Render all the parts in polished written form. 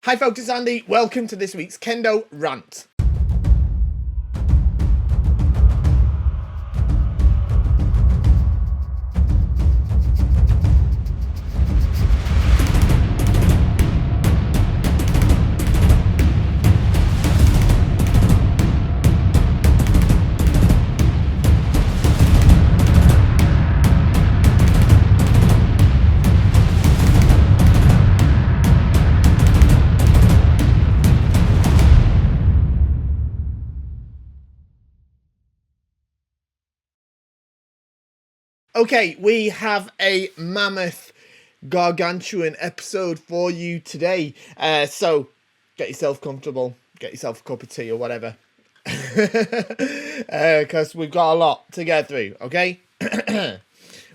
Hi folks, it's Andy. Welcome to this week's Kendo Rant. Okay, we have a mammoth gargantuan episode for you today. So get yourself comfortable, get yourself a cup of tea or whatever. Because we've got a lot to get through, okay?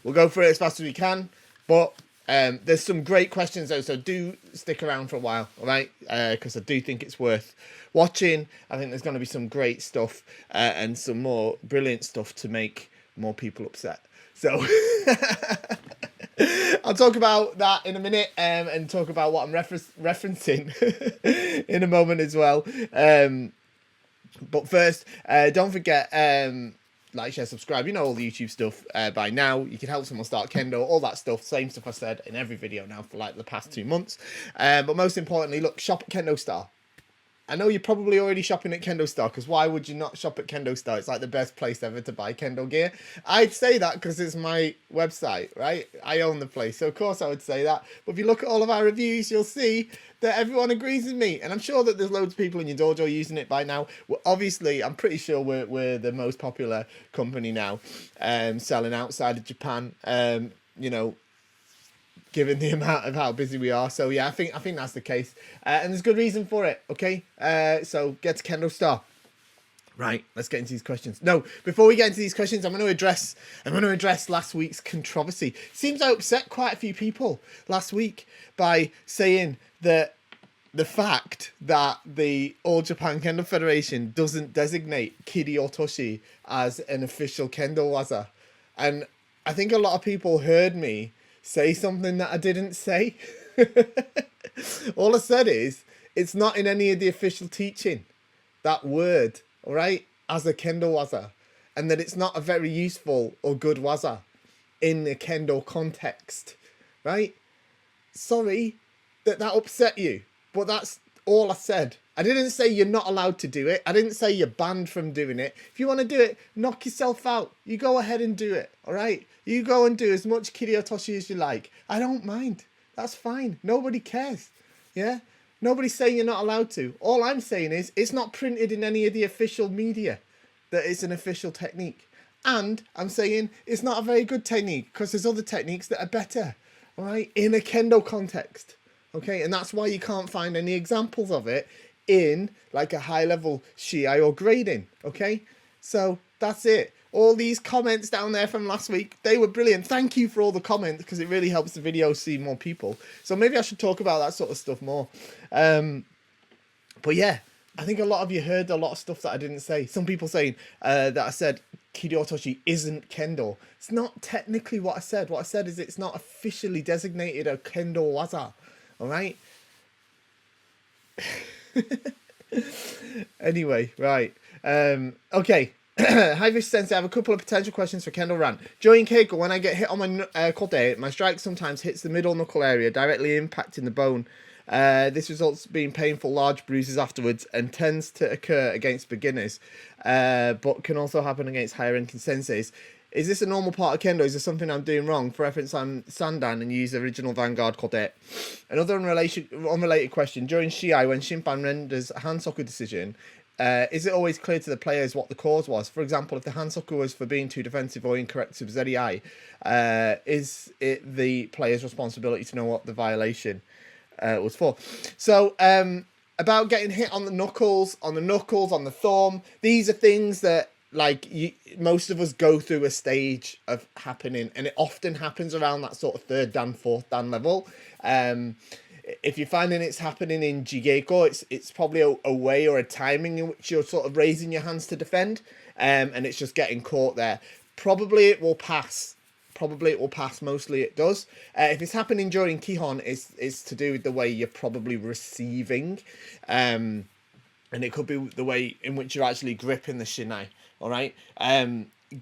We'll go through it as fast as we can, but there's some great questions though, so do stick around for a while, all right? Because I do think it's worth watching. I think there's going to be some great stuff and some more brilliant stuff to make more people upset. So I'll talk about that in a minute and talk about what I'm referencing in a moment as well. But first, don't forget, like, share, subscribe. You know all the YouTube stuff by now. You can help someone start Kendo, all that stuff. Same stuff I said in every video now for like the past 2 months. But most importantly, look, shop at KendoStar. I know you're probably already shopping at KendoStar, because why would you not shop at KendoStar? It's like the best place ever to buy Kendo gear. I'd say that because it's my website, right? I own the place, so of course I would say that. But if you look at all of our reviews, you'll see that everyone agrees with me. And I'm sure that there's loads of people in your dojo using it by now. Well, obviously, I'm pretty sure we're the most popular company now, selling outside of Japan, you know, given the amount of how busy we are. So yeah, I think that's the case, and there's good reason for it. Okay, so get to KendoStar. Right, let's get into these questions. No, before we get into these questions, I'm going to address last week's controversy. Seems I upset quite a few people last week by saying that the fact that the All Japan Kendo Federation doesn't designate Kiriotoshi as an official Kendo waza, and I think a lot of people heard me say something that I didn't say. All I said is, it's not in any of the official teaching, that word, all right, as a Kendo waza, and that it's not a very useful or good waza in the Kendo context, right? Sorry that upset you, but that's all I said. I didn't say you're not allowed to do it. I didn't say you're banned from doing it. If you want to do it, knock yourself out. You go ahead and do it, all right? You go and do as much Kiriotoshi as you like. I don't mind. That's fine. Nobody cares, yeah? Nobody's saying you're not allowed to. All I'm saying is it's not printed in any of the official media that it's an official technique. And I'm saying it's not a very good technique because there's other techniques that are better, all right, in a Kendo context. Okay, and that's why you can't find any examples of it in like a high level Shiai or grading. Okay, so that's it. All these comments down there from last week, they were brilliant. Thank you for all the comments because it really helps the video see more people. So maybe I should talk about that sort of stuff more. But yeah, I think a lot of you heard a lot of stuff that I didn't say. Some people saying that I said Kiriotoshi isn't Kendo. It's not technically what I said. What I said is it's not officially designated a Kendo waza. All right. Anyway, right. Okay. Hi Fish Sensei, I have a couple of potential questions for Kendo Rant. During Keiko, when I get hit on my kote, my strike sometimes hits the middle knuckle area, directly impacting the bone. This results in being painful, large bruises afterwards, and tends to occur against beginners, but can also happen against higher ranking senseis. Is this a normal part of Kendo? Is there something I'm doing wrong? For reference, I'm Sandan and use original Vanguard kote. Another unrelated question. During Shiai, when Shimpan renders a Hansoku decision, is it always clear to the players what the cause was? For example, if the Hansoku was for being too defensive or incorrect Subzeri, is it the player's responsibility to know what the violation was for? So, about getting hit on the knuckles, on the thumb, these are things that, like, most of us go through a stage of happening, and it often happens around that sort of third dan, fourth dan level. If you're finding it's happening in Jigeko, it's probably a way or a timing in which you're sort of raising your hands to defend, and it's just getting caught there. Probably it will pass probably it will pass. Mostly it does. If it's happening during Kihon, it's to do with the way you're probably receiving, and it could be the way in which you're actually gripping the shinai. All right.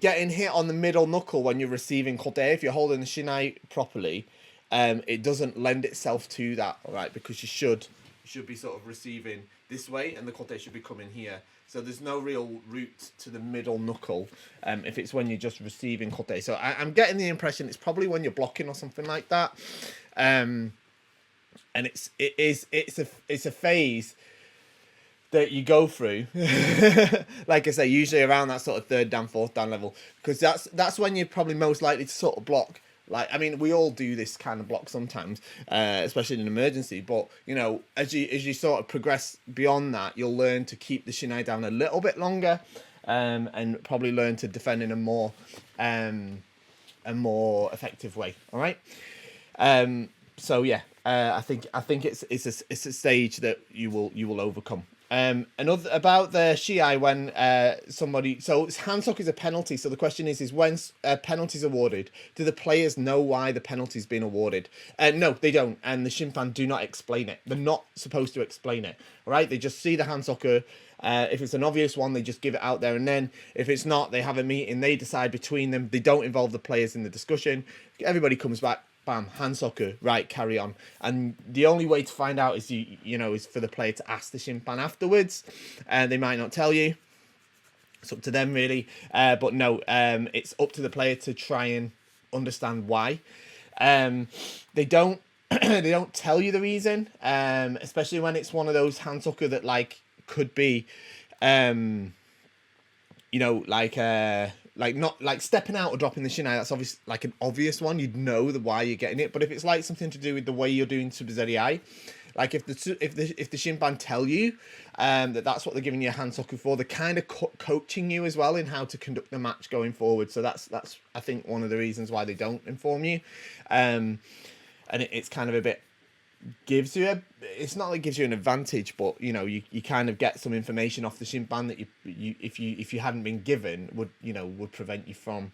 Getting hit on the middle knuckle when you're receiving kote, if you're holding the shinai properly, it doesn't lend itself to that. All right, because you should be sort of receiving this way, and the kote should be coming here. So there's no real route to the middle knuckle if it's when you're just receiving kote. So I'm getting the impression it's probably when you're blocking or something like that. And it's a phase that you go through, like I say, usually around that sort of third dan, fourth dan level, because that's when you're probably most likely to sort of block. Like, I mean, we all do this kind of block sometimes, especially in an emergency. But you know, as you sort of progress beyond that, you'll learn to keep the shinai down a little bit longer, and probably learn to defend in a more effective way. All right. So yeah, I think it's a stage that you will overcome. Another about the Shiai, when somebody, so handsock is a penalty. So the question is when penalties awarded, do the players know why the penalty's been awarded? No, they don't, and the Shimpan do not explain it. They're not supposed to explain it. All right, they just see the handsocker. If it's an obvious one, they just give it out there, and then if it's not, they have a meeting. They decide between them. They don't involve the players in the discussion. Everybody comes back. Bam, hand soccer, right, carry on. And the only way to find out is is for the player to ask the Shimpan afterwards. They might not tell you. It's up to them really. But no, it's up to the player to try and understand why. They don't they don't tell you the reason, especially when it's one of those hand soccer that like could be like not like stepping out or dropping the shinai. That's obvious, like an obvious one. You'd know why you're getting it. But if it's like something to do with the way you're doing Tsubazeri, like if the Shimpan tell you that's what they're giving you a hand soccer for, they're kind of coaching you as well in how to conduct the match going forward. So that's I think one of the reasons why they don't inform you, and it's kind of a bit gives you it's not like it gives you an advantage, but you kind of get some information off the Shimpan that you if you hadn't been given would prevent you from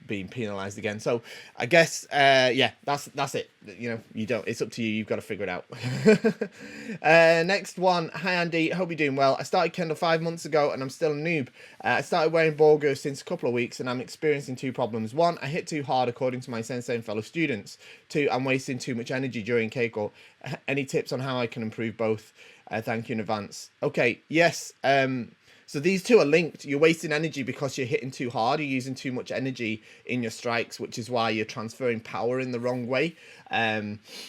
being penalized again. So I guess that's it. You don't, it's up to you. You've got to figure it out. Next one. Hi Andy, hope you're doing well. I started Kendo 5 months ago and I'm still a noob. I started wearing Borgo since a couple of weeks and I'm experiencing two problems. One, I hit too hard according to my sensei and fellow students. Two, I'm wasting too much energy during Keiko. Any tips on how I can improve both? Thank you in advance. Okay, yes. So these two are linked. You're wasting energy because you're hitting too hard. You're using too much energy in your strikes, which is why you're transferring power in the wrong way,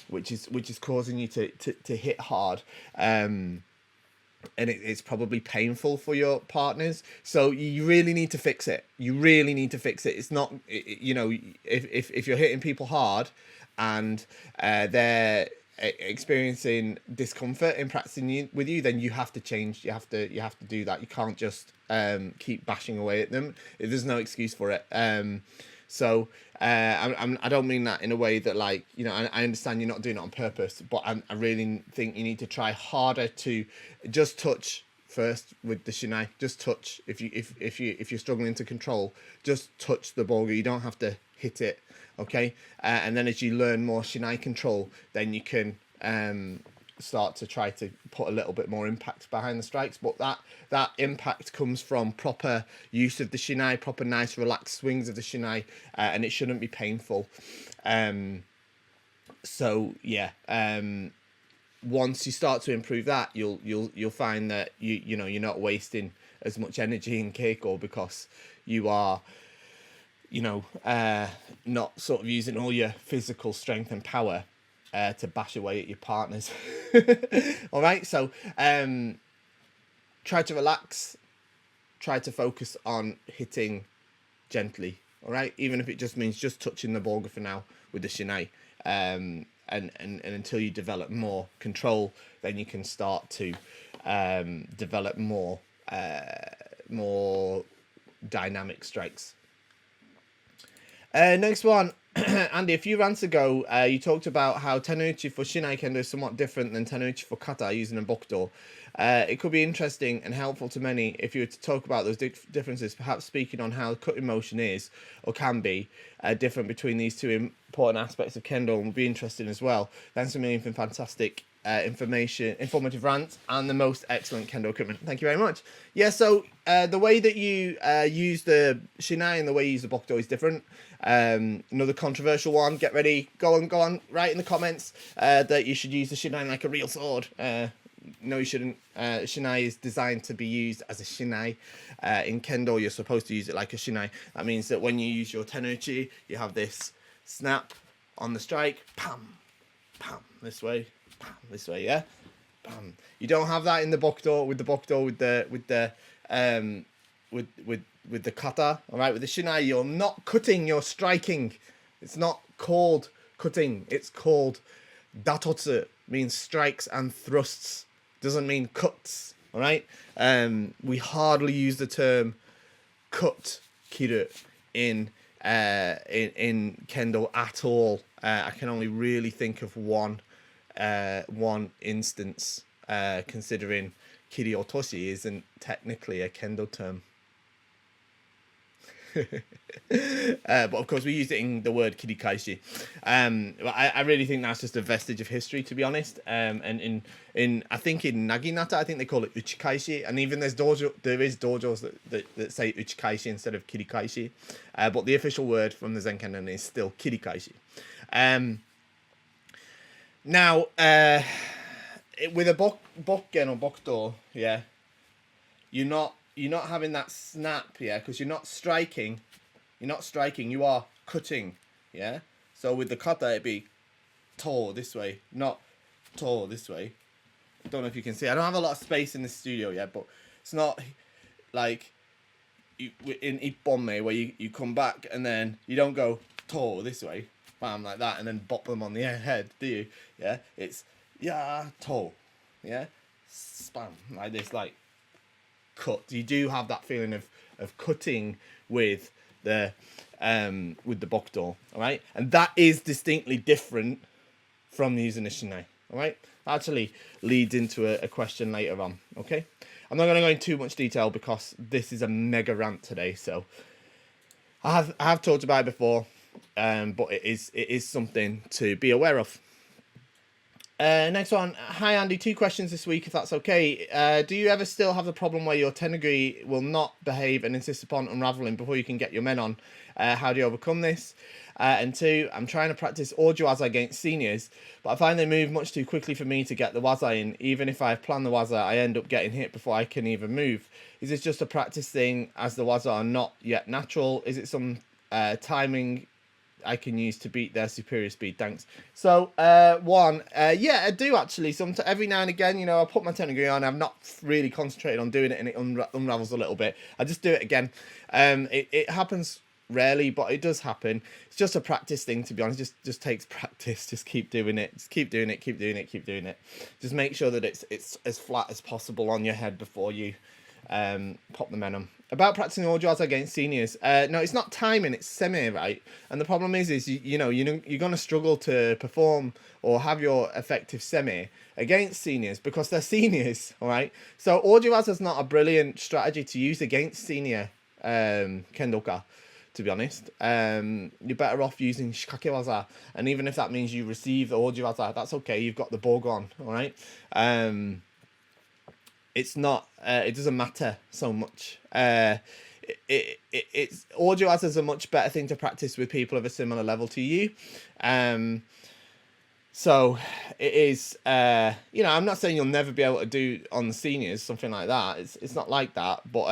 which is causing you to hit hard. And it's probably painful for your partners. So you really need to fix it. You really need to fix it. It's not, if you're hitting people hard and they're experiencing discomfort in practicing with you, then you have to change. You have to do that. You can't just keep bashing away at them. There's no excuse for it. So I don't mean that in a way that I understand you're not doing it on purpose, but I really think you need to try harder to just touch first with the shinai. Just touch. If you're struggling to control, just touch the boga. You don't have to hit it. Okay, and then as you learn more shinai control, then you can start to try to put a little bit more impact behind the strikes. But that impact comes from proper use of the shinai, proper nice relaxed swings of the shinai, and it shouldn't be painful. So yeah, once you start to improve that, you'll find that you're not wasting as much energy in keiko because you are not sort of using all your physical strength and power to bash away at your partners. All right, so try to relax, try to focus on hitting gently. All right, even if it just means just touching the borga for now with the shinai, and until you develop more control, then you can start to develop more dynamic strikes. Next one. Andy, a few rants ago, you talked about how Tenuchi for Shinai Kendo is somewhat different than Tenuchi for Kata using a Bokuto. It could be interesting and helpful to many if you were to talk about those differences, perhaps speaking on how cutting motion is, or can be, different between these two important aspects of Kendo, and would be interesting as well. Thanks a million for fantastic informative rant, and the most excellent Kendo equipment. Thank you very much. Yeah, so the way that you use the Shinai and the way you use the Bokuto is different. Another controversial one. Get ready. Go on. Write in the comments that you should use the Shinai like a real sword. No, you shouldn't. Shinai is designed to be used as a Shinai. In Kendo, you're supposed to use it like a Shinai. That means that when you use your Tenuchi, you have this snap on the strike. Pam, pam, this way. Pam, this way, yeah. Pam. You don't have that in the Bokuto. With the kata, all right. With the Shinai, you're not cutting. You're striking. It's not called cutting. It's called datotsu. Means strikes and thrusts. Doesn't mean cuts. All right. We hardly use the term cut kiru in Kendo at all. I can only really think of one instance, considering Kiriotoshi isn't technically a Kendo term. But of course we use it in the word kirikaishi. I really think that's just a vestige of history, to be honest. And in I think in Naginata, I think they call it uchikaishi, and even there is dojos that say uchikaishi instead of kirikaishi. But the official word from the Zenkennen is still kirikaishi. Now, with a bokken or bokuto, yeah, you're not having that snap, yeah, because you're not striking. You are cutting, yeah. So with the kata, it'd be to this way, not to this way. I don't know if you can see. I don't have a lot of space in the studio yet, but it's not like in ippon where you come back and then you don't go to this way, bam, like that, and then bop them on the head, do you? Yeah, it's ya to, yeah, spam, like this, like cut. You do have that feeling of cutting with the bokuto, all right, and that is distinctly different from using a Shinai, all right. Actually leads into a question later on. Okay, I'm not going to go into too much detail because this is a mega rant today. So I have talked about it before, but it is something to be aware of. Next one. Hi Andy, 2 questions this week if that's okay. Do you ever still have the problem where your tenuguri will not behave and insist upon unraveling before you can get your men on? How do you overcome this? And 2, I'm trying to practice Orju waza against seniors, but I find they move much too quickly for me to get the waza in. Even if I've planned the waza, I end up getting hit before I can even move. Is this just a practice thing as the waza are not yet natural? Is it some timing I can use to beat their superior speed? Thanks. So yeah, I do actually. Every now and again, I put my tenuguri on. I'm not really concentrated on doing it, and it unravels a little bit. I just do it again. It happens rarely, but it does happen. It's just a practice thing, to be honest. Just takes practice. Just keep doing it. Just keep doing it. Keep doing it. Keep doing it. Just make sure that it's as flat as possible on your head before you pop the men on. About practicing Orju waza against seniors. No, it's not timing, it's semi, right? And the problem is you're going to struggle to perform or have your effective semi against seniors because they're seniors, all right? So Orju waza is not a brilliant strategy to use against senior kendoka, to be honest. You're better off using shikake waza, and even if that means you receive the Orju waza, that's okay. You've got the bogo on, all right? It's not. It doesn't matter so much. It's Orju waza is a much better thing to practice with people of a similar level to you. So it is. I'm not saying you'll never be able to do on the seniors something like that. It's not like that. But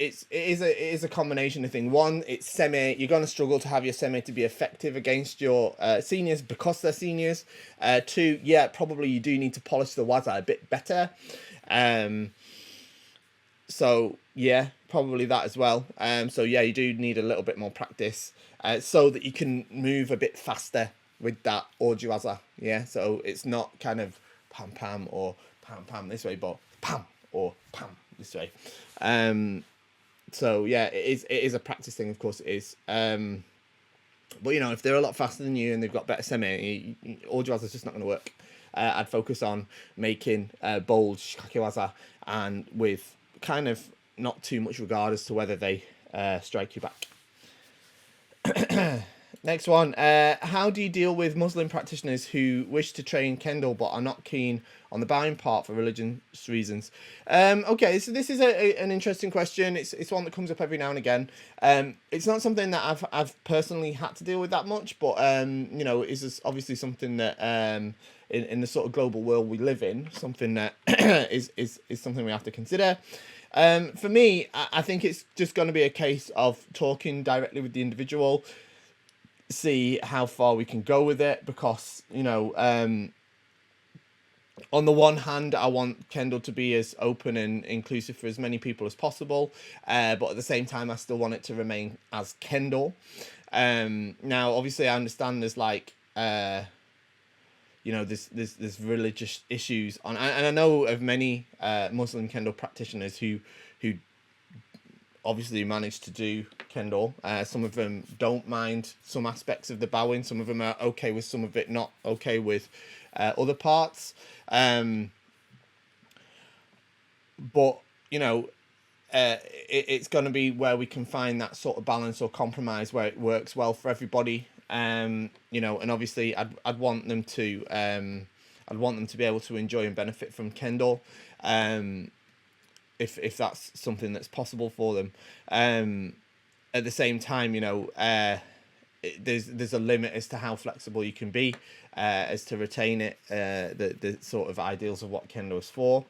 it is a combination of things. One, it's semi. You're going to struggle to have your semi to be effective against your seniors because they're seniors. 2, yeah, probably you do need to polish the waza a bit better. So yeah, probably that as well. So yeah, you do need a little bit more practice so that you can move a bit faster with that Orju waza. Yeah, so it's not kind of pam pam or pam pam this way, but pam or pam this way. So yeah, it is a practice thing, of course it is. But you know, if they're a lot faster than you and they've got better semi, Ojiwaza is just not going to work. I'd focus on making bold shikakewaza and with kind of not too much regard as to whether they strike you back. Next one. How do you deal with Muslim practitioners who wish to train Kendo but are not keen on the bowing part for religious reasons? Okay, so this is an interesting question. It's one that comes up every now and again. It's not something that I've personally had to deal with that much, but you know, is obviously something that in the sort of global world we live in, something that is something we have to consider. For me, I think it's just going to be a case of talking directly with the individual, see how far we can go with it, because you know, on the one hand, I want Kendo to be as open and inclusive for as many people as possible, but at the same time I still want it to remain as Kendo. Now obviously I understand there's like you know, there's religious issues on, and I know of many Muslim Kendo practitioners who obviously manage to do Kendo. Some of them don't mind some aspects of the bowing. Some of them are okay with some of it, not okay with other parts. But you know, it's going to be where we can find that sort of balance or compromise where it works well for everybody. You know, and obviously I'd want them to be able to enjoy and benefit from Kendo. If that's something that's possible for them. At the same time, you know, there's a limit as to how flexible you can be, as to retain it, the sort of ideals of what Kendo is for.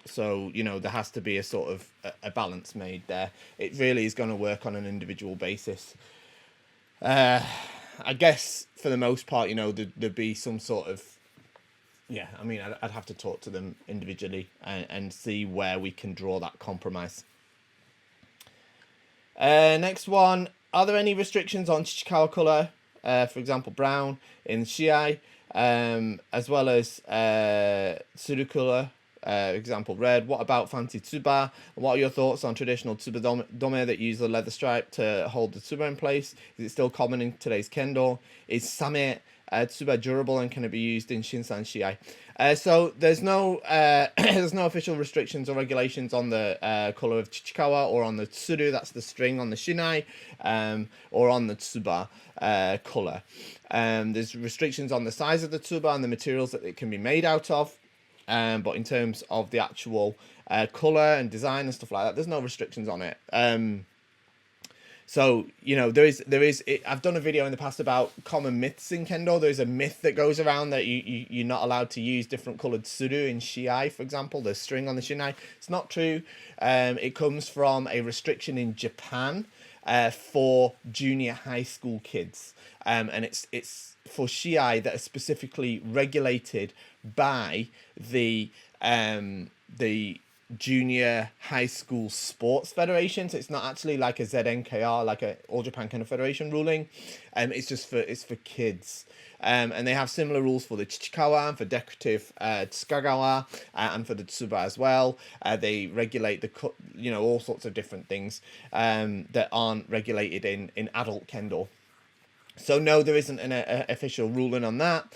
So, you know, there has to be a sort of a balance made there. It really is going to work on an individual basis. I guess for the most part, you know, there'd be some sort of, yeah, I mean, I'd have to talk to them individually and see where we can draw that compromise. Next one. Are there any restrictions on Chichikawa colour, for example, brown, in Shiai, as well as Tsuru colour, example, red? What about fancy Tsuba? What are your thoughts on traditional Tsuba dome that use a leather stripe to hold the Tsuba in place? Is it still common in today's Kendo? Is Same Tsuba durable and can it be used in Shinsan Shiai? So there's no there's no official restrictions or regulations on the colour of Chichikawa or on the Tsuru, that's the string on the Shinai, or on the Tsuba colour. There's restrictions on the size of the Tsuba and the materials that it can be made out of. But in terms of the actual colour and design and stuff like that, there's no restrictions on it. So, you know, I've done a video in the past about common myths in Kendo. There's a myth that goes around that you're not allowed to use different coloured tsuru in Shiai, for example, the string on the Shinai. It's not true. It comes from a restriction in Japan for junior high school kids. And it's for Shiai that are specifically regulated by the Junior High School Sports Federation. So it's not actually like a ZNKR, like a All Japan Kendo Federation ruling. It's for kids. And they have similar rules for the Chichikawa and for decorative Tsukagawa and for the Tsuba as well. They regulate all sorts of different things that aren't regulated in adult Kendo. So no, there isn't an official ruling on that.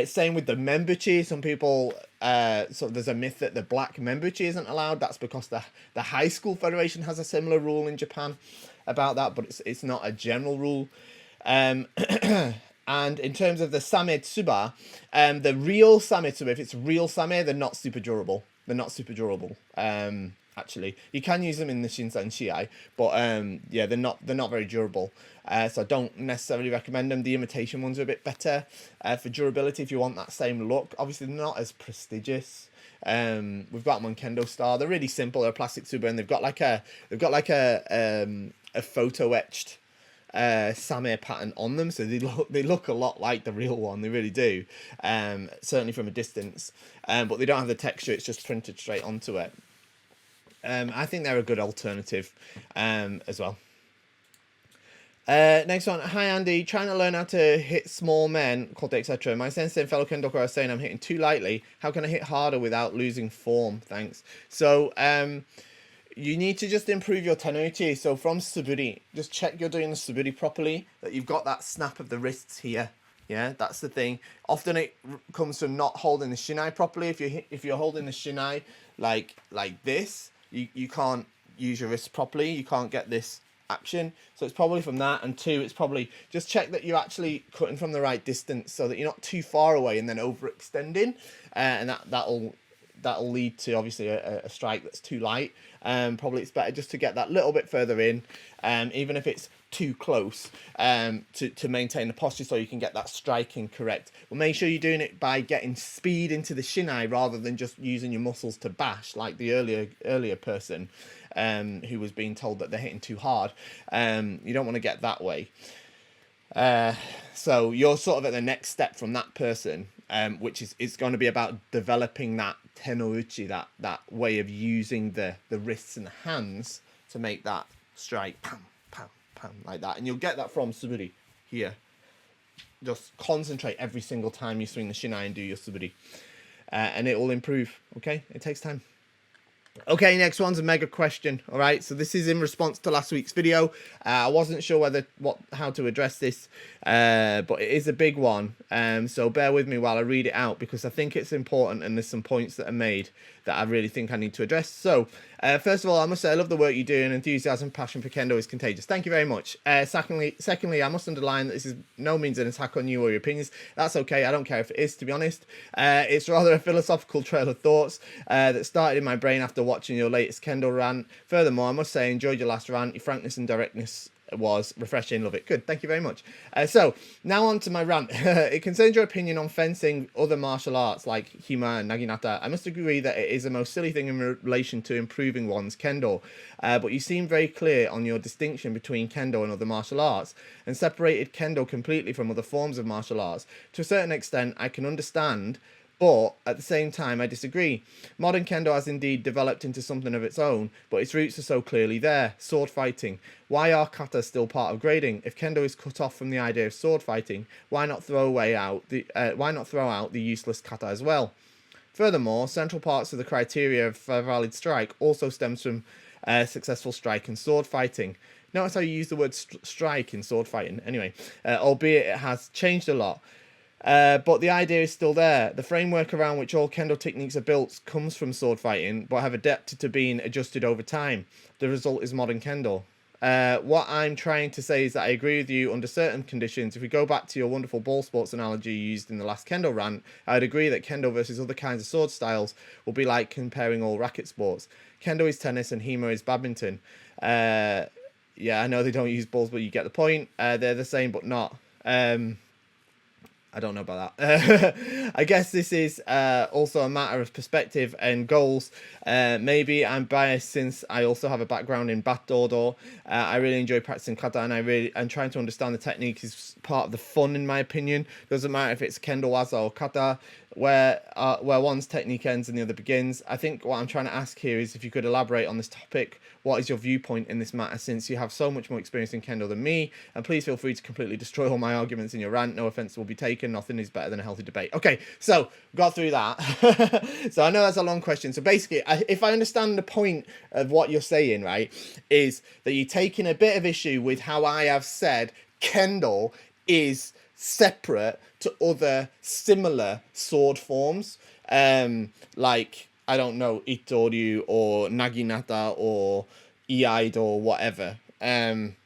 Same with the membuchi. Some people, there's a myth that the black membuchi isn't allowed. That's because the high school federation has a similar rule in Japan about that, but it's not a general rule. And in terms of the Same Tsuba, the real Same Tsuba, if it's real Same, they're not super durable. Actually, you can use them in the Shinsan Shiai, but yeah, they're not very durable. So I don't necessarily recommend them. The imitation ones are a bit better for durability if you want that same look. Obviously, they're not as prestigious. We've got them on KendoStar. They're really simple. They're a plastic Tsuba, and they've got like a photo etched Same pattern on them, so they look a lot like the real one. They really do. Certainly from a distance, but they don't have the texture. It's just printed straight onto it. I think they're a good alternative as well. Next one. Hi Andy, trying to learn how to hit small men, kote, etc. My sensei and fellow Kendoka are saying I'm hitting too lightly. How can I hit harder without losing form? Thanks. So you need to just improve your tenuchi. So from suburi, just check you're doing the suburi properly, that you've got that snap of the wrists here. Yeah, that's the thing. Often it comes from not holding the shinai properly. If you're holding the shinai like this, you can't use your wrists properly. You can't get this action. So it's probably from that. And two, it's probably just check that you're actually cutting from the right distance so that you're not too far away and then overextending. And that'll lead to obviously a strike that's too light. Probably it's better just to get that little bit further in, even if it's too close, to maintain the posture so you can get that striking correct. But make sure you're doing it by getting speed into the shinai rather than just using your muscles to bash like the earlier person who was being told that they're hitting too hard. You don't want to get that way. So you're sort of at the next step from that person, which is it's going to be about developing that tenouchi, that way of using the wrists and the hands to make that strike, pam, pam, pam, like that. And you'll get that from suburi here. Just concentrate every single time you swing the shinai and do your suburi. And it will improve, okay? It takes time. Okay, next one's a mega question. All right, so this is in response to last week's video. I wasn't sure how to address this, but it is a big one. So bear with me while I read it out because I think it's important and there's some points that are made that I really think I need to address. So first of all, I must say I love the work you do and enthusiasm, passion for Kendo is contagious. Thank you very much. Secondly, I must underline that this is no means an attack on you or your opinions. That's okay. I don't care if it is, to be honest. It's rather a philosophical trail of thoughts that started in my brain after watching your latest Kendo rant. Furthermore, I must say I enjoyed your last rant. Your frankness and directness was refreshing. Love it. Good. Thank you very much. So now on to my rant. It concerns your opinion on fencing other martial arts like Hima and Naginata. I must agree that it is the most silly thing in relation to improving one's Kendo. But you seem very clear on your distinction between Kendo and other martial arts and separated Kendo completely from other forms of martial arts. To a certain extent, I can understand, but at the same time, I disagree. Modern Kendo has indeed developed into something of its own, but its roots are so clearly there. Sword fighting. Why are katas still part of grading? If Kendo is cut off from the idea of sword fighting, why not throw out the useless kata as well? Furthermore, central parts of the criteria of a valid strike also stems from successful strike and sword fighting. Notice how you use the word strike in sword fighting. Anyway, albeit it has changed a lot. But the idea is still there. The framework around which all Kendo techniques are built comes from sword fighting, but have adapted to being adjusted over time. The result is modern Kendo. What I'm trying to say is that I agree with you under certain conditions. If we go back to your wonderful ball sports analogy you used in the last Kendo rant, I would agree that Kendo versus other kinds of sword styles will be like comparing all racket sports. Kendo is tennis and Hima is badminton. Yeah, I know they don't use balls, but you get the point. They're the same, but not. I don't know about that. I guess this is also a matter of perspective and goals. Maybe I'm biased since I also have a background in Bat Dodo. I really enjoy practicing kata and trying to understand the technique is part of the fun, in my opinion. Doesn't matter if it's Kendo waza or kata, where one's technique ends and the other begins. I think what I'm trying to ask here is if you could elaborate on this topic. What is your viewpoint in this matter, since you have so much more experience in Kendo than me? And please feel free to completely destroy all my arguments in your rant. No offense will be taken. Nothing is better than a healthy debate. Okay, so got through that. So I know that's a long question. So basically, if I understand the point of what you're saying, right, is that you're taking a bit of issue with how I have said Kendo is separate to other similar sword forms, like, I don't know, Itoryu or Naginata or Iaido or whatever. And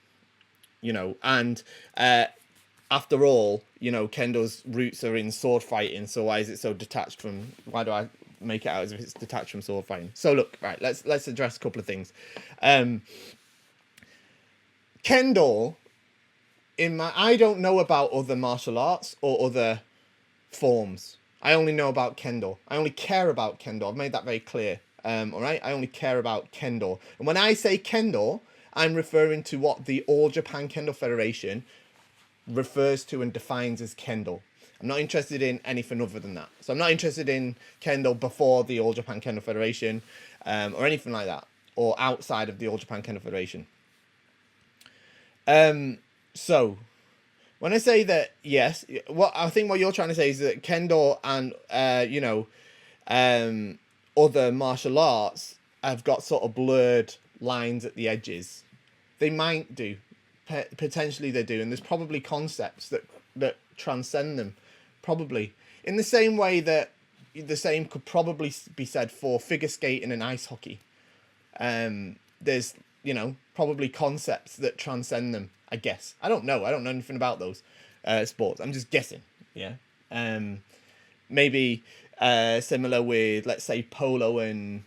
after all, Kendo's roots are in sword fighting, so why is it so detached from, why do I make it out as if it's detached from sword fighting? So look, right, let's address a couple of things. Kendo, I don't know about other martial arts or other forms. I only know about Kendo. I only care about Kendo. I've made that very clear. All right? I only care about Kendo. And when I say Kendo, I'm referring to what the All Japan Kendo Federation refers to and defines as Kendo. I'm not interested in anything other than that. So I'm not interested in Kendo before the All Japan Kendo Federation or anything like that, or outside of the All Japan Kendo Federation. So when I say that, yes, what you're trying to say is that Kendo and other martial arts have got sort of blurred lines at the edges. They might do. Potentially they do. And there's probably concepts that transcend them. Probably. In the same way that the same could probably be said for figure skating and ice hockey. There's, probably concepts that transcend them, I guess. I don't know. I don't know anything about those sports. I'm just guessing. Yeah. Maybe similar with, let's say, polo and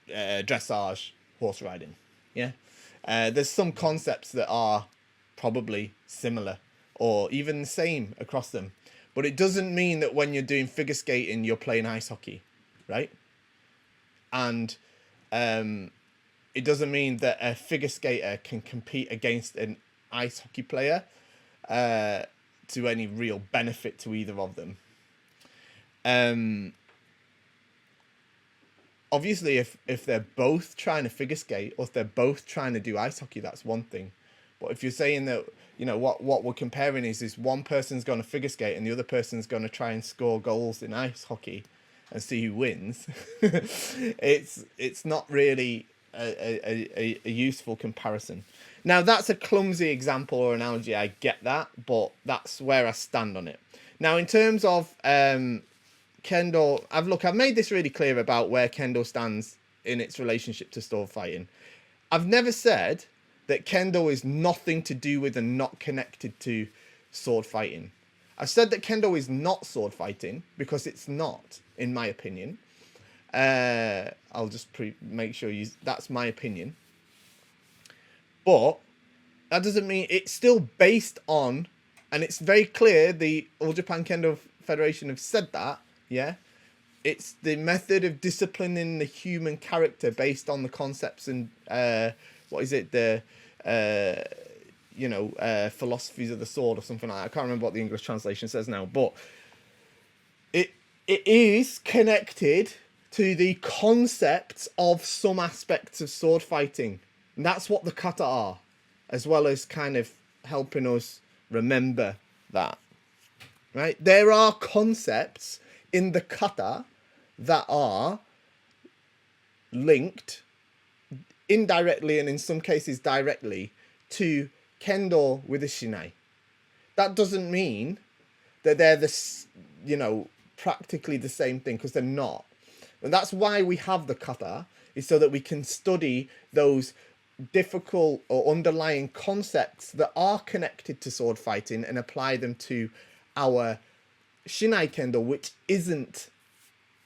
dressage, horse riding. Yeah. There's some concepts that are probably similar or even the same across them. But it doesn't mean that when you're doing figure skating, you're playing ice hockey, right? And it doesn't mean that a figure skater can compete against an ice hockey player to any real benefit to either of them. Obviously, if they're both trying to figure skate or if they're both trying to do ice hockey, that's one thing. But if you're saying that, what we're comparing is one person's going to figure skate and the other person's going to try and score goals in ice hockey and see who wins, it's not really a useful comparison. Now, that's a clumsy example or analogy, I get that, but that's where I stand on it. Now, in terms of Kendo, I've made this really clear about where Kendo stands in its relationship to sword fighting. I've never said that Kendo is nothing to do with and not connected to sword fighting. I've said that Kendo is not sword fighting because it's not, in my opinion. I'll just make sure that's my opinion. But that doesn't mean it's still based on, and it's very clear, the All Japan Kendo Federation have said that, yeah? It's the method of disciplining the human character based on the concepts and, philosophies of the sword or something like that. I can't remember what the English translation says now, but it is connected to the concepts of some aspects of sword fighting. And that's what the kata are, as well as kind of helping us remember that. Right? There are concepts in the kata that are linked indirectly and in some cases directly to Kendo with a shinai. That doesn't mean that they're practically the same thing, because they're not. And that's why we have the kata, is so that we can study those difficult or underlying concepts that are connected to sword fighting and apply them to our Shinai Kendo, which isn't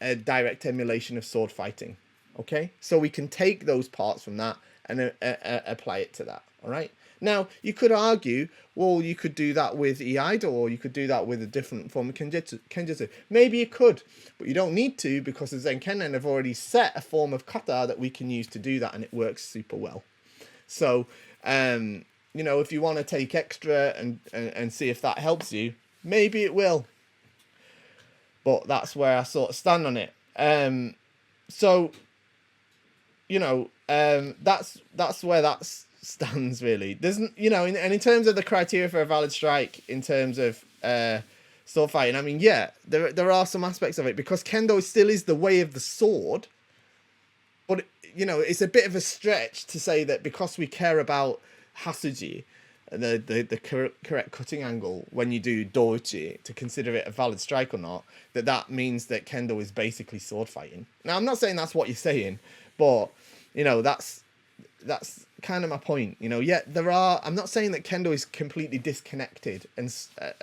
a direct emulation of sword fighting. Okay? So we can take those parts from that and apply it to that. All right? Now, you could argue, well, you could do that with Iaido, or you could do that with a different form of Kenjutsu. Maybe you could, but you don't need to, because the Zenkennen have already set a form of kata that we can use to do that, and it works super well. So, if you want to take extra and see if that helps you, maybe it will. But that's where I sort of stand on it. That's where that stands, really. There's, and in terms of the criteria for a valid strike, in terms of sword fighting, I mean, yeah, there are some aspects of it, because Kendo still is the way of the sword. But, it's a bit of a stretch to say that because we care about Hasuji, the correct cutting angle when you do Doichi, to consider it a valid strike or not, that means that Kendo is basically sword fighting. Now, I'm not saying that's what you're saying, but, that's kind of my point. I'm not saying that Kendo is completely disconnected and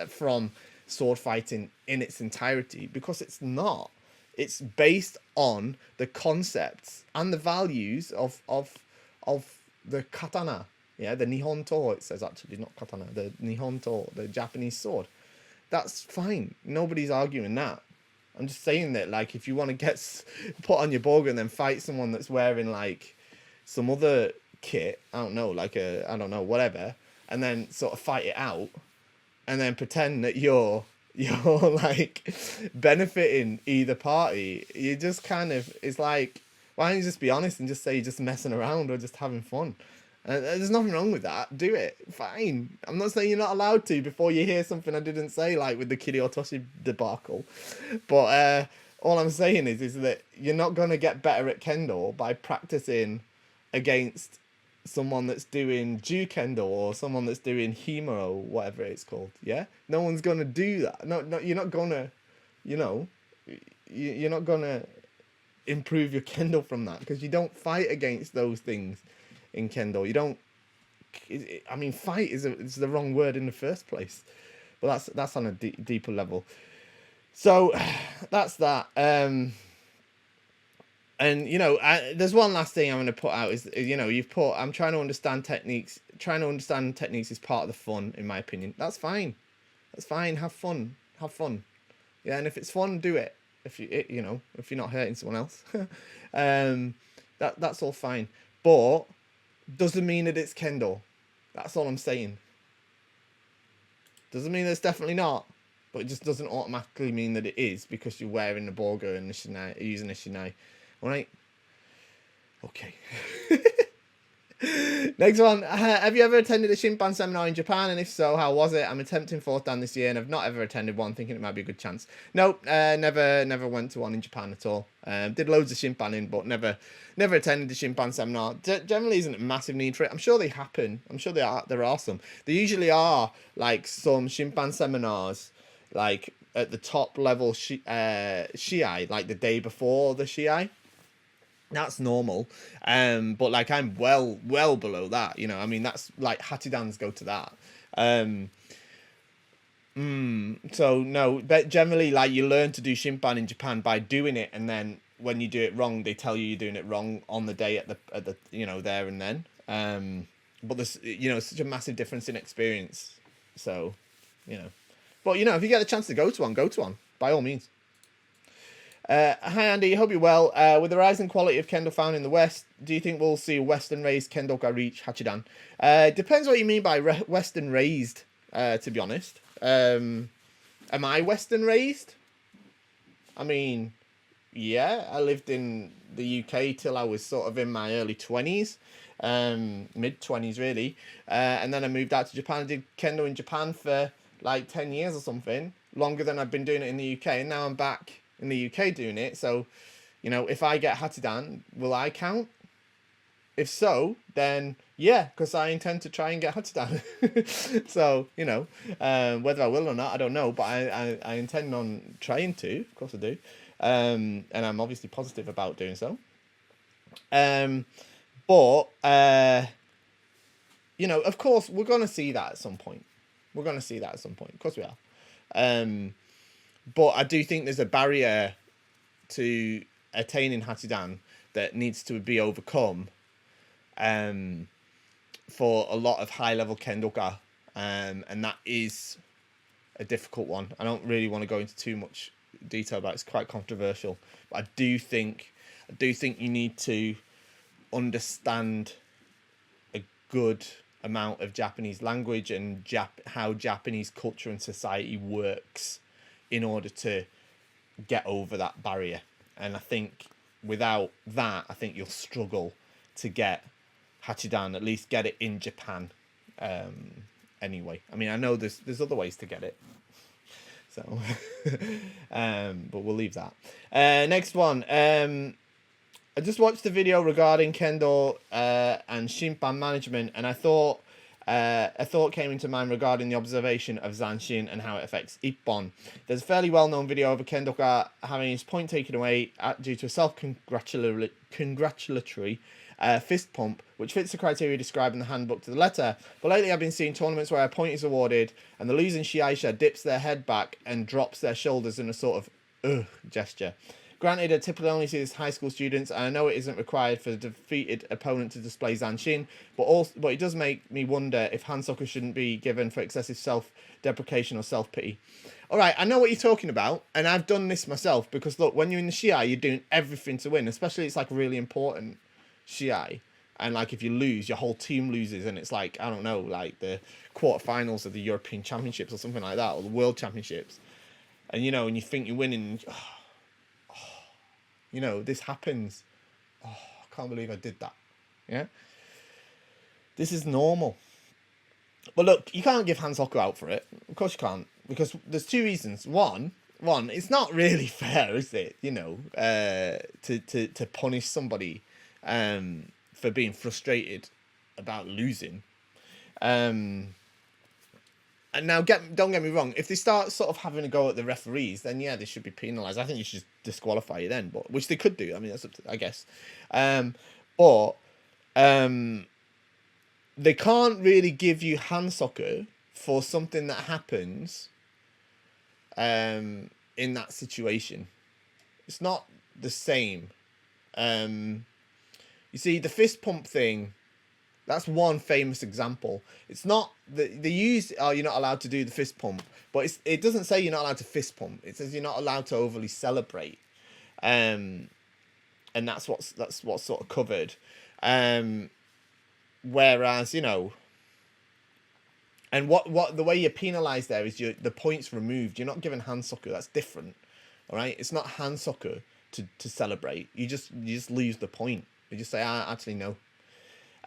from sword fighting in its entirety, because it's not. It's based on the concepts and the values of the katana. Yeah, the Nihon To, it says, actually, not katana, the Nihon To, the Japanese sword. That's fine. Nobody's arguing that. I'm just saying that, if you want to get put on your boga and then fight someone that's wearing, some other kit, I don't know, whatever, and then sort of fight it out, and then pretend that you're benefiting either party, you just kind of, it's why don't you just be honest and just say you're just messing around or just having fun? There's nothing wrong with that. Do it. Fine. I'm not saying you're not allowed to before you hear something I didn't say, with the Kiriotoshi debacle. But all I'm saying is that you're not going to get better at Kendo by practicing against someone that's doing Ju-Kendo or someone that's doing Hema or whatever it's called. Yeah, no one's going to do that. No, you're not going to, you know, you're not going to improve your Kendo from that, because you don't fight against those things in Kendo. You don't. I mean, fight is the wrong word in the first place, but that's on a deeper level. So that's that. And you know, there's one last thing I'm going to put out is, you know, I'm trying to understand techniques. Trying to understand techniques is part of the fun, in my opinion. That's fine. That's fine. Have fun. Have fun. Yeah, and if it's fun, do it. If you know, if you're not hurting someone else, that's all fine. But doesn't mean that it's Kendo. That's all I'm saying. Doesn't mean that it's definitely not, but it just doesn't automatically mean that it is because you're wearing the Borgo and the Shinai, using the Shinai. All right. Okay. Next one. Have you ever attended a Shimpan seminar in Japan? And if so, how was it? I'm attempting 4th Dan this year and I've not ever attended one, thinking it might be a good chance. Nope, never went to one in Japan at all. Did loads of Shimpanning, but never attended the Shimpan seminar. Generally isn't a massive need for it. I'm sure they happen. I'm sure they're awesome. There usually are like some Shimpan seminars, like at the top level Shiai, like the day before the Shiai. That's normal, but like I'm well below that, you know. I mean, that's like Hatidans go to that. So no, but generally, like, you learn to do Shimpan in Japan by doing it, and then when you do it wrong, they tell you you're doing it wrong on the day at the you know, there and then. But there's, you know, such a massive difference in experience. So, you know, but you know, if you get the chance to go to one by all means. Hi Andy, hope you're well. With the rising quality of Kendo found in the West, do you think we'll see Western raised Kendoka reach Hachidan? Depends what you mean by Western raised, to be honest. Am I Western raised? I mean, yeah, I lived in the UK till I was sort of in my early 20s, mid 20s really. And then I moved out to Japan. I did Kendo in Japan for like 10 years or something, longer than I've been doing it in the UK. And now I'm back in the UK doing it. So, you know, if I get Hatidan, will I count? If so, then yeah, because I intend to try and get Hatidan. So, you know, whether I will or not, I don't know, but I intend on trying to. Of course I do. And I'm obviously positive about doing so. But you know, of course, we're going to see that at some point. We're going to see that at some point. Of course we are. But I do think there's a barrier to attaining Hatidan that needs to be overcome for a lot of high-level Kendoka. And that is a difficult one. I don't really want to go into too much detail about it. It's quite controversial. But I do think you need to understand a good amount of Japanese language and how Japanese culture and society works in order to get over that barrier. And I think without that, I think you'll struggle to get Hachidan, at least get it in Japan. Anyway, I mean, I know there's other ways to get it. So, but we'll leave that. Next one. I just watched the video regarding Kendo and Shimpan management, and I thought a thought came into mind regarding the observation of Zanshin and how it affects Ippon. There's a fairly well-known video of a Kendoka having his point taken away due to a self-congratulatory fist pump, which fits the criteria described in the handbook to the letter. But lately I've been seeing tournaments where a point is awarded and the losing Shiaisha dips their head back and drops their shoulders in a sort of gesture. Granted, I typically only see this high school students, and I know it isn't required for the defeated opponent to display Zanshin, but it does make me wonder if Hansoku shouldn't be given for excessive self-deprecation or self-pity. All right, I know what you're talking about, and I've done this myself, because look, when you're in the Shiai, you're doing everything to win, especially it's like really important Shiai, and like if you lose, your whole team loses, and it's like, I don't know, like the quarterfinals of the European Championships or something like that, or the World Championships, and you know, and you think you're winning. You know, this happens. Oh, I can't believe I did that. Yeah? This is normal. But look, you can't give Hansoku out for it. Of course you can't. Because there's two reasons. One, one, it's not really fair, is it? You know, to punish somebody for being frustrated about losing. And now, don't get me wrong. If they start sort of having a go at the referees, then yeah, they should be penalised. I think you should disqualify you then, but which they could do. I mean, that's up to, I guess. But they can't really give you hand soccer for something that happens in that situation. It's not the same. You see, the fist pump thing, that's one famous example. It's not that they use, oh, you're not allowed to do the fist pump, but it doesn't say you're not allowed to fist pump. It says you're not allowed to overly celebrate, and that's what's sort of covered. Whereas, you know, and what the way you're penalised there is the points removed. You're not given hand soccer. That's different. All right, it's not hand soccer to celebrate. You just lose the point. You just say, actually no.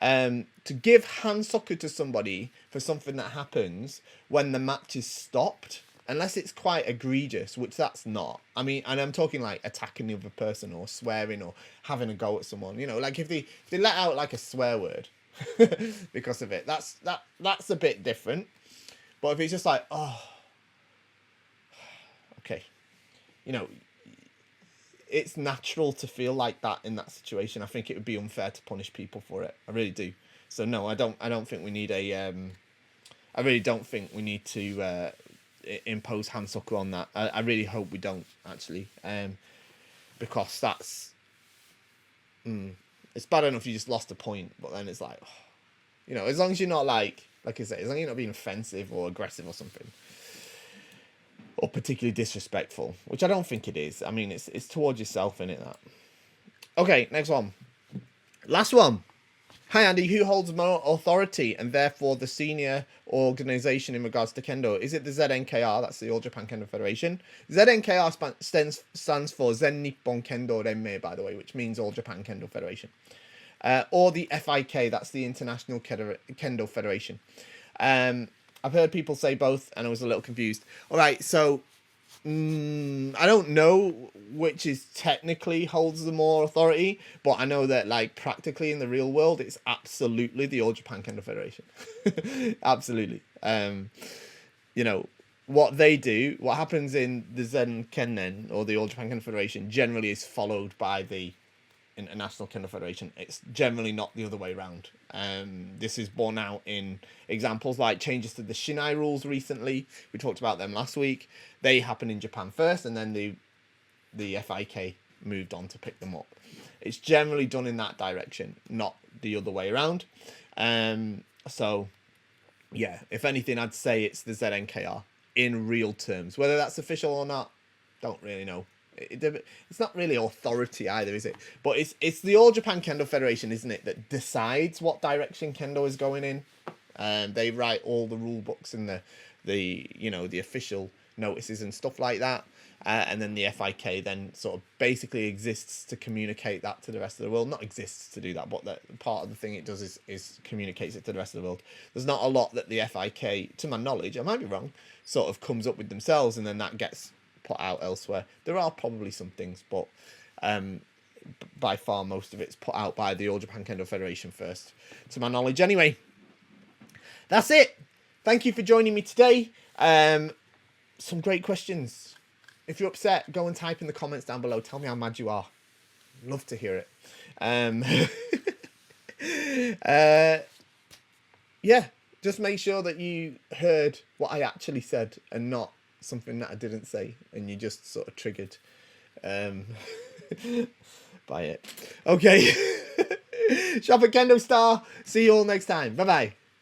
To give hand soccer to somebody for something that happens when the match is stopped, unless it's quite egregious, which that's not. I mean, and I'm talking like attacking the other person or swearing or having a go at someone. You know, like if they let out like a swear word because of it, that's a bit different. But if it's just like, oh, okay, you know, it's natural to feel like that in that situation. I think it would be unfair to punish people for it. I really do. So no, I don't think we need a. I really don't think we need to impose hand soccer on that. I really hope we don't actually, because that's. It's bad enough you just lost a point, but then it's like, oh, you know, as long as you're not like I say, as long as you're not being offensive or aggressive or something. Or particularly disrespectful, which I don't think it is. I mean, it's towards yourself, innit, that? Okay, next one. Last one. Hi, Andy. Who holds more authority and therefore the senior organisation in regards to Kendo? Is it the ZNKR? That's the All Japan Kendo Federation. ZNKR stands for Zen Nippon Kendo Renmei, by the way, which means All Japan Kendo Federation. Or the FIK, that's the International Kendo Federation. I've heard people say both, and I was a little confused. All right, so I don't know which is technically holds the more authority, but I know that like practically in the real world, it's absolutely the All Japan Kendo Federation. Absolutely. You know, what they do, what happens in the Zen Kennen or the All Japan Kendo Federation generally is followed by the International Kendo Federation. It's generally not the other way around. This is borne out in examples like changes to the Shinai rules recently. We talked about them last week. They happened in Japan first, and then the FIK moved on to pick them up. It's generally done in that direction, not the other way around. So, yeah, if anything, I'd say it's the ZNKR in real terms. Whether that's official or not, don't really know. It's not really authority either, is it? But it's the All Japan Kendo Federation, isn't it, that decides what direction Kendo is going in. They write all the rule books and the official notices and stuff like that. And then the FIK then sort of basically exists to communicate that to the rest of the world. Not exists to do that, but that part of the thing it does is communicates it to the rest of the world. There's not a lot that the FIK, to my knowledge, I might be wrong, sort of comes up with themselves and then that gets put out elsewhere. There are probably some things, but by far most of it's put out by the All Japan Kendo Federation first, to my knowledge. Anyway, that's it. Thank you for joining me today. Some great questions. If you're upset, go and type in the comments down below. Tell me how mad you are. Love to hear it. Yeah, just make sure that you heard what I actually said and not something that I didn't say, and you just sort of triggered by it. Okay. Shop at KendoStar. See you all next time. Bye bye.